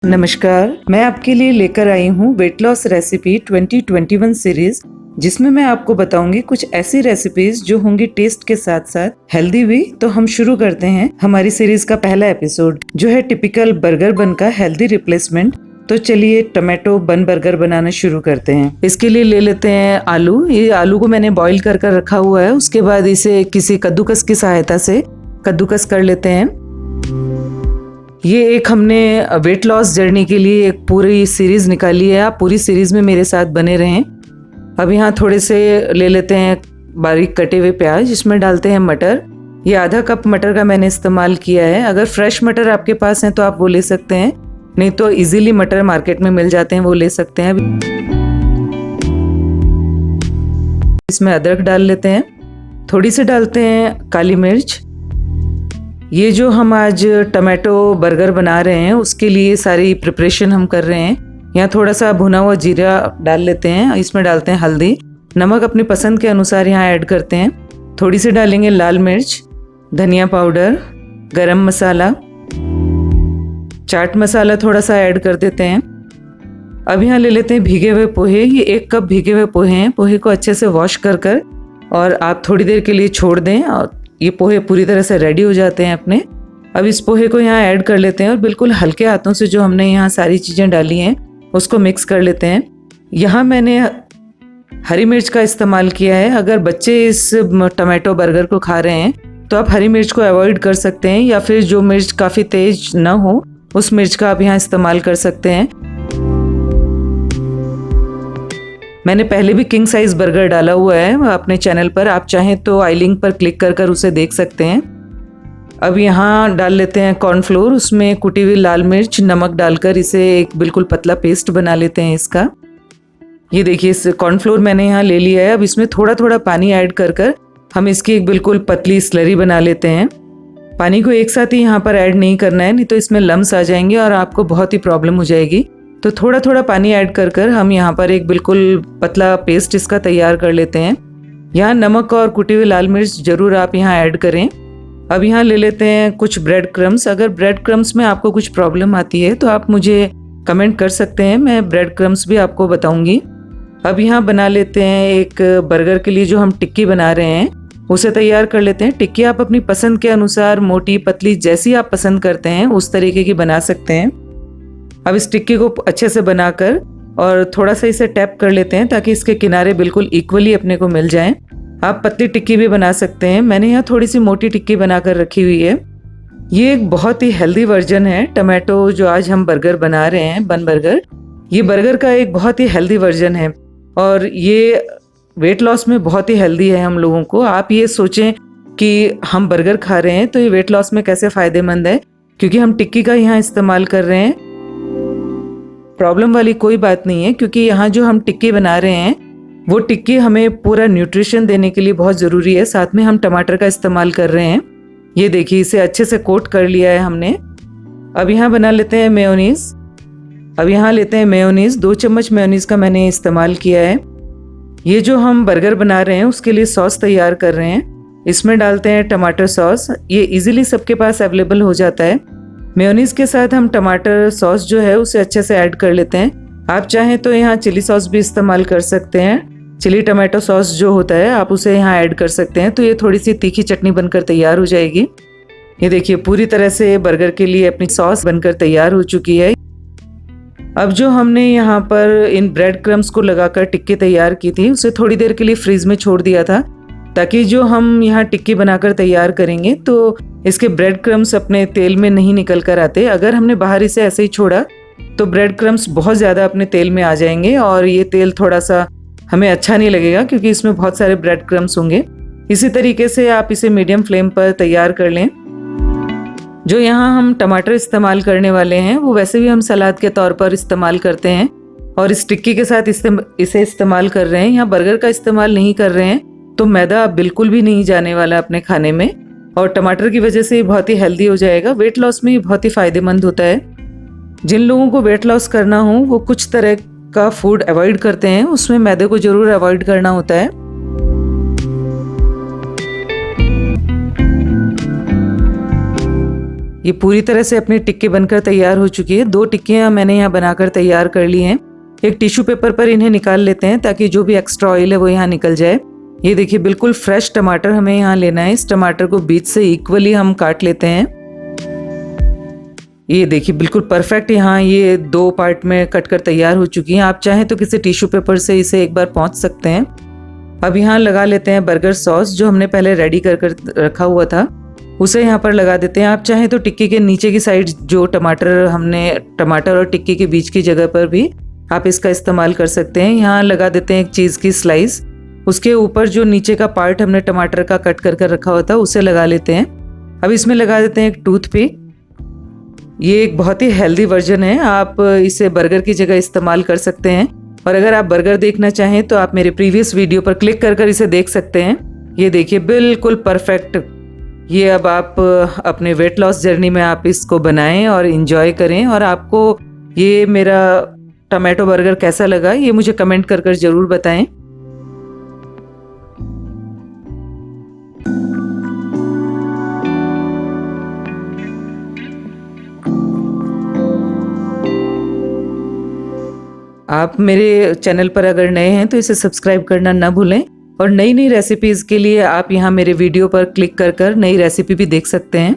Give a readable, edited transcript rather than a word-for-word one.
नमस्कार, मैं आपके लिए लेकर आई हूँ वेट लॉस रेसिपी 2021 सीरीज, जिसमें मैं आपको बताऊंगी कुछ ऐसी रेसिपीज जो होंगी टेस्ट के साथ साथ हेल्दी भी। तो हम शुरू करते हैं हमारी सीरीज का पहला एपिसोड, जो है टिपिकल बर्गर बन का हेल्दी रिप्लेसमेंट। तो चलिए टोमेटो बन बर्गर बनाना शुरू करते हैं। इसके लिए ले लेते हैं आलू। ये आलू को मैंने बॉईल कर रखा हुआ है। उसके बाद इसे किसी कद्दूकस की सहायता से कद्दूकस कर लेते हैं। ये एक हमने वेट लॉस जर्नी के लिए एक पूरी सीरीज निकाली है। आप पूरी सीरीज में मेरे साथ बने रहें। अब यहाँ थोड़े से ले लेते हैं बारीक कटे हुए प्याज, इसमें डालते हैं मटर। ये आधा कप मटर का मैंने इस्तेमाल किया है। अगर फ्रेश मटर आपके पास हैं तो आप वो ले सकते हैं, नहीं तो इजीली मटर मार्केट में मिल जाते हैं, वो ले सकते हैं। इसमें अदरक डाल लेते हैं, थोड़ी सी डालते हैं काली मिर्च। ये जो हम आज टोमेटो बर्गर बना रहे हैं उसके लिए सारी प्रिपरेशन हम कर रहे हैं। यहाँ थोड़ा सा भुना हुआ जीरा डाल लेते हैं। इसमें डालते हैं हल्दी, नमक अपनी पसंद के अनुसार यहाँ ऐड करते हैं। थोड़ी सी डालेंगे लाल मिर्च, धनिया पाउडर, गरम मसाला, चाट मसाला थोड़ा सा ऐड कर देते हैं। अब यहाँ ले लेते हैं भीगे हुए पोहे। ये 1 कप भीगे हुए पोहे हैं। पोहे को अच्छे से वॉश कर और आप थोड़ी देर के लिए छोड़ दें और ये पोहे पूरी तरह से रेडी हो जाते हैं अपने। अब इस पोहे को यहाँ ऐड कर लेते हैं और बिल्कुल हल्के हाथों से जो हमने यहाँ सारी चीज़ें डाली हैं उसको मिक्स कर लेते हैं। यहाँ मैंने हरी मिर्च का इस्तेमाल किया है। अगर बच्चे इस टोमेटो बर्गर को खा रहे हैं तो आप हरी मिर्च को अवॉइड कर सकते हैं, या फिर जो मिर्च काफ़ी तेज ना हो उस मिर्च का आप यहाँ इस्तेमाल कर सकते हैं। मैंने पहले भी किंग साइज बर्गर डाला हुआ है अपने चैनल पर, आप चाहें तो आई लिंक पर क्लिक कर उसे देख सकते हैं। अब यहाँ डाल लेते हैं कॉर्नफ्लोर, उसमें कुटी हुई लाल मिर्च, नमक डालकर इसे एक बिल्कुल पतला पेस्ट बना लेते हैं इसका। ये देखिए इस कॉर्नफ्लोर मैंने यहाँ ले लिया है। अब इसमें थोड़ा थोड़ा पानी ऐड कर हम इसकी एक बिल्कुल पतली स्लरी बना लेते हैं। पानी को एक साथ ही यहाँ पर ऐड नहीं करना है, नहीं तो इसमें लम्स आ जाएंगे और आपको बहुत ही प्रॉब्लम हो जाएगी। तो थोड़ा थोड़ा पानी ऐड कर हम यहाँ पर एक बिल्कुल पतला पेस्ट इसका तैयार कर लेते हैं। यहाँ नमक और कुटी हुई लाल मिर्च जरूर आप यहाँ ऐड करें। अब यहाँ ले लेते हैं कुछ ब्रेड क्रम्स। अगर ब्रेड क्रम्स में आपको कुछ प्रॉब्लम आती है तो आप मुझे कमेंट कर सकते हैं, मैं ब्रेड क्रम्स भी आपको बताऊंगी। अब यहाँ बना लेते हैं एक बर्गर के लिए जो हम टिक्की बना रहे हैं उसे तैयार कर लेते हैं। टिक्की आप अपनी पसंद के अनुसार मोटी पतली जैसी आप पसंद करते हैं उस तरीके की बना सकते हैं। अब इस टिक्की को अच्छे से बनाकर और थोड़ा सा इसे टैप कर लेते हैं ताकि इसके किनारे बिल्कुल इक्वली अपने को मिल जाएं। आप पतली टिक्की भी बना सकते हैं। मैंने यहाँ थोड़ी सी मोटी टिक्की बनाकर रखी हुई है। ये एक बहुत ही हेल्दी वर्जन है टोमेटो जो आज हम बर्गर बना रहे हैं, बन बर्गर। ये बर्गर का एक बहुत ही हेल्दी वर्जन है और ये वेट लॉस में बहुत ही हेल्दी है हम लोगों को। आप ये सोचें कि हम बर्गर खा रहे हैं तो ये वेट लॉस में कैसे फ़ायदेमंद है, क्योंकि हम टिक्की का यहाँ इस्तेमाल कर रहे हैं। प्रॉब्लम वाली कोई बात नहीं है, क्योंकि यहाँ जो हम टिक्की बना रहे हैं वो टिक्की हमें पूरा न्यूट्रिशन देने के लिए बहुत ज़रूरी है। साथ में हम टमाटर का इस्तेमाल कर रहे हैं। ये देखिए इसे अच्छे से कोट कर लिया है हमने। अब यहाँ बना लेते हैं मेयोनीज़। अब यहाँ लेते हैं मेयोनीज़। 2 चम्मच मेयोनीज़ का मैंने इस्तेमाल किया है। ये जो हम बर्गर बना रहे हैं उसके लिए सॉस तैयार कर रहे हैं। इसमें डालते हैं टमाटर सॉस। ये इजीली सबके पास अवेलेबल हो जाता है। मेयोनीज़ के साथ हम टमाटर सॉस जो है उसे अच्छे से ऐड कर लेते हैं। आप चाहें तो यहाँ चिली सॉस भी इस्तेमाल कर सकते हैं। चिली टमाटो सॉस जो होता है आप उसे यहाँ ऐड कर सकते हैं, तो ये थोड़ी सी तीखी चटनी बनकर तैयार हो जाएगी। ये देखिए पूरी तरह से बर्गर के लिए अपनी सॉस बनकर तैयार हो चुकी है। अब जो हमने यहाँ पर इन ब्रेड क्रम्स को लगाकर टिक्की तैयार की थी उसे थोड़ी देर के लिए फ्रीज में छोड़ दिया था, ताकि जो हम यहाँ टिक्की बनाकर तैयार करेंगे तो इसके ब्रेड क्रम्स अपने तेल में नहीं निकल कर आते। अगर हमने बाहर इसे ऐसे ही छोड़ा तो ब्रेड क्रम्स बहुत ज़्यादा अपने तेल में आ जाएंगे और ये तेल थोड़ा सा हमें अच्छा नहीं लगेगा, क्योंकि इसमें बहुत सारे ब्रेड क्रम्स होंगे। इसी तरीके से आप इसे मीडियम फ्लेम पर तैयार कर लें। जो यहाँ हम टमाटर इस्तेमाल करने वाले हैं वो वैसे भी हम सलाद के तौर पर इस्तेमाल करते हैं और इस टिक्की के साथ इसे इस्तेमाल कर रहे हैं। यहाँ बर्गर का इस्तेमाल नहीं कर रहे हैं, तो मैदा बिल्कुल भी नहीं जाने वाला अपने खाने में और टमाटर की वजह से ये बहुत ही हेल्दी हो जाएगा। वेट लॉस में ये बहुत ही फ़ायदेमंद होता है। जिन लोगों को वेट लॉस करना हो वो कुछ तरह का फूड अवॉइड करते हैं, उसमें मैदे को ज़रूर अवॉइड करना होता है। ये पूरी तरह से अपनी टिक्की बनकर तैयार हो चुकी है। 2 टिक्कियाँ मैंने यहाँ बनाकर तैयार कर ली हैं। एक टिश्यू पेपर पर इन्हें निकाल लेते हैं ताकि जो भी एक्स्ट्रा ऑयल है वो यहाँ निकल जाए। ये देखिए बिल्कुल फ्रेश टमाटर हमें यहाँ लेना है। इस टमाटर को बीच से इक्वली हम काट लेते हैं। ये देखिए बिल्कुल परफेक्ट यहाँ ये 2 पार्ट में कट कर तैयार हो चुकी हैं। आप चाहें तो किसी टिश्यू पेपर से इसे एक बार पोंछ सकते हैं। अब यहाँ लगा लेते हैं बर्गर सॉस जो हमने पहले रेडी कर रखा हुआ था, उसे यहाँ पर लगा देते हैं। आप चाहें तो टिक्की के नीचे की साइड जो टमाटर और टिक्की के बीच की जगह पर भी आप इसका इस्तेमाल कर सकते हैं। यहाँ लगा देते हैं एक चीज़ की स्लाइस। उसके ऊपर जो नीचे का पार्ट हमने टमाटर का कट कर रखा होता है उसे लगा लेते हैं। अब इसमें लगा देते हैं एक टूथपिक। ये एक बहुत ही हेल्दी वर्जन है, आप इसे बर्गर की जगह इस्तेमाल कर सकते हैं। और अगर आप बर्गर देखना चाहें तो आप मेरे प्रीवियस वीडियो पर क्लिक कर इसे देख सकते हैं। ये देखिए बिल्कुल परफेक्ट। ये अब आप अपने वेट लॉस जर्नी में आप इसको बनाएं और इंजॉय करें। और आपको ये मेरा टमाटो बर्गर कैसा लगा ये मुझे कमेंट कर ज़रूर बताएं। आप मेरे चैनल पर अगर नए हैं तो इसे सब्सक्राइब करना ना भूलें। और नई रेसिपीज़ के लिए आप यहाँ मेरे वीडियो पर क्लिक कर नई रेसिपी भी देख सकते हैं।